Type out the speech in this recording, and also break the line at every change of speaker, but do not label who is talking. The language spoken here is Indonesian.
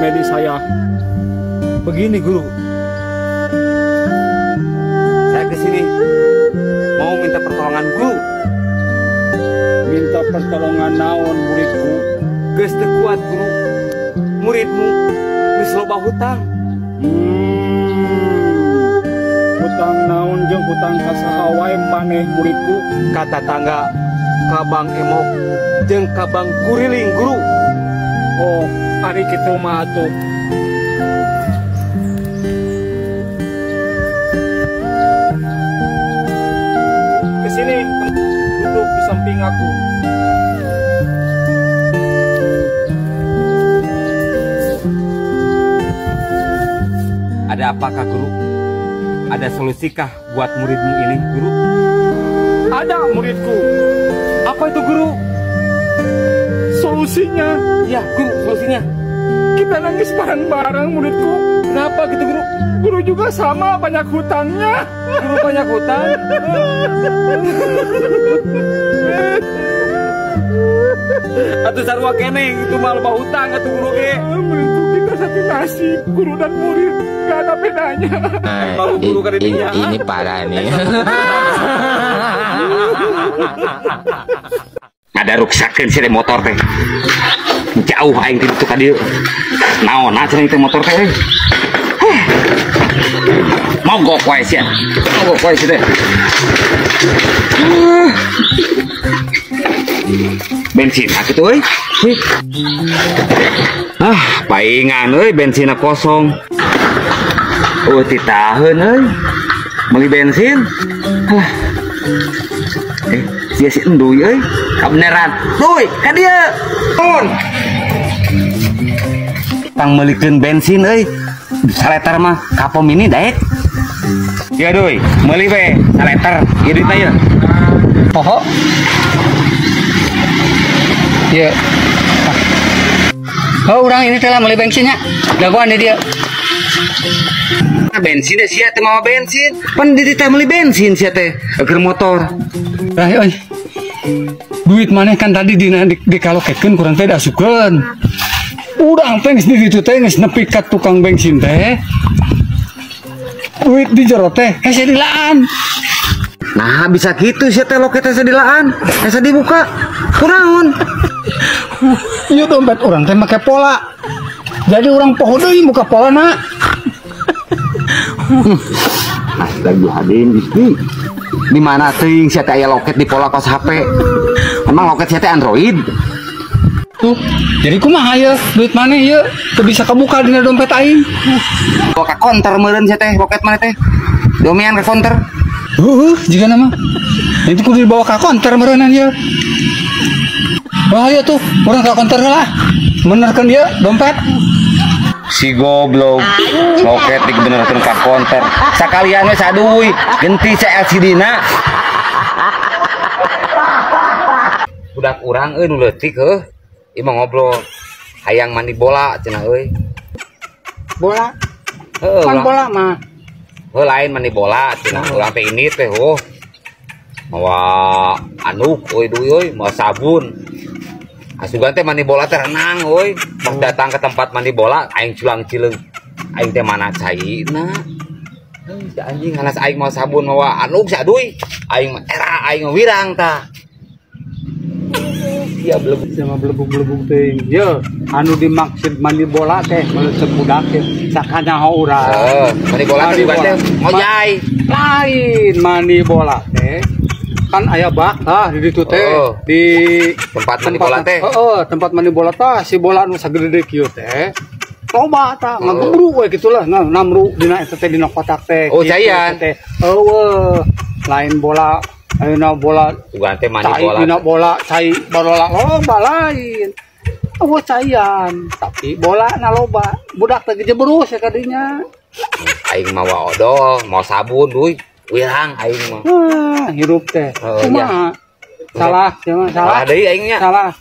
remedi saya. Begini guru,
Saya kesini mau minta pertolongan guru.
minta pertolongan naon muridku.
Geus teu kuat guru. Muridmu geus loba hutang.
Hutang naon jeung hutang kasaha wae maneh muridku.
Kata tangga kabang emok jeung kabang kuriling guru.
Oh, ari kitu mah atuh. Kesini duduk di samping aku.
Ada apakah guru? Ada solusikah buat muridmu ini guru?
Ada muridku. Apa itu guru? Solusinya
Ya guru, solusinya.
kita nangis bareng-bareng muridku.
Kenapa gitu guru?
Guru juga sama banyak hutangnya.
Guru banyak hutang. Atuh sarua keneh itu mah loba hutang atuh guru ge.
Muridku kita satu nasib, guru dan murid gak ada bedanya.
Malu guru ka didinya.
Ini parah nih.
Ada ruksakeun si motor teh. Jauh aing ti ditu ka dieu. Naonna cenah teh motor teh. Mogok wae sia. Mogok wae si teh. Bensin atuh euy. Paingan euy bensinna kosong. Titaheun euy. Meuli bensin. Sia si enduy euy. Kabeneran. Duy, ka dieu. Pun. Tang meulikeun bensin euy. Saleter mah ka pom ini daek. Ya duy, meuli we saleter. Ieu duitna ieu.
Poho. Ya. Oh, orang ini telah beli bensinnya. Jagoan dia.
Bensin deh sia teh mau bensin. Pan di teh meuli bensin sia teh. Keur motor.
Oi. Duit maneh kan tadi dikalokekeun kurang teh dasukeun. Urang teh geus di ditu teh geus nepi ka tukang bensin teh. Duit di jero teh hese dilaan.
Nah, bisa gitu sia teh loket teh dilaan. Hese dibuka. Kunaon?
Ieu dompet urang teh make pola. Jadi urang poho deui buka polana.
Lagi hadin istri. Di mana teuing sia teh aya loket di pola kos HP? Emang loket sia teh Android?
Tuh, jadi kumaha ieu duit maneh ieu teu bisa kebuka dina dompet aing.
Bawa ka konter meureun sia teh loket maneh teh. Domean ka konter.
Jika nama itu kudu dibawa ke konter meureunan ieu. Bahaya tuh, orang ke konter lah. Benerkan dia dompet.
Si goblok loket dibenerkeun ka konter. Sakalian we saduy, genti sa LCD-na. Budak urang euy nu leutik heuh. Ieu mah ngobrol hayang mandi bola cenah euy.
Bola.
Heuh,
Kan bola mah.
Heuh lain mandi bola cenah urang teh ini teh heuh. Mawa anduk euy duy euy, mawa sabun. Asugan teh mandi bola teh renang euy. Pas datang ke tempat mandi bola aing culang cileung. Aing teh mana cairna. Si anjing hanas aing mau sabun mawa anduk saduy. Aing mah era aing wirang tah. Iya belebuk
Sama belebuk-belebuk teh. Ye, anu dimaksud mandi bola teh meuleuh budak teh sakanyaho urang.
mandi bola teh bukan teh ngojay.
Lain mandi bola teh. Kan aya bak di ditu teh di
Tempat mandi bola teh.
tempat mandi bola tah si bola anu sagede kieu teh. Loba tah ngagebru we kitulah namru dina eta teh dina kotak teh.
Oh, cayan.
Lain bola ayeuna bola
Bukan teh mandi
cai
bola.
dina bola cai bola loba lain. Caian tapi bola na loba. Budak teh jebrus ya kadinya.
Aing mawa odol, mau sabun duy. Wirang aing mah.
Hirup teh.
Oh,
Kumaha? Salah,
Salah deui aing nya.
Salah.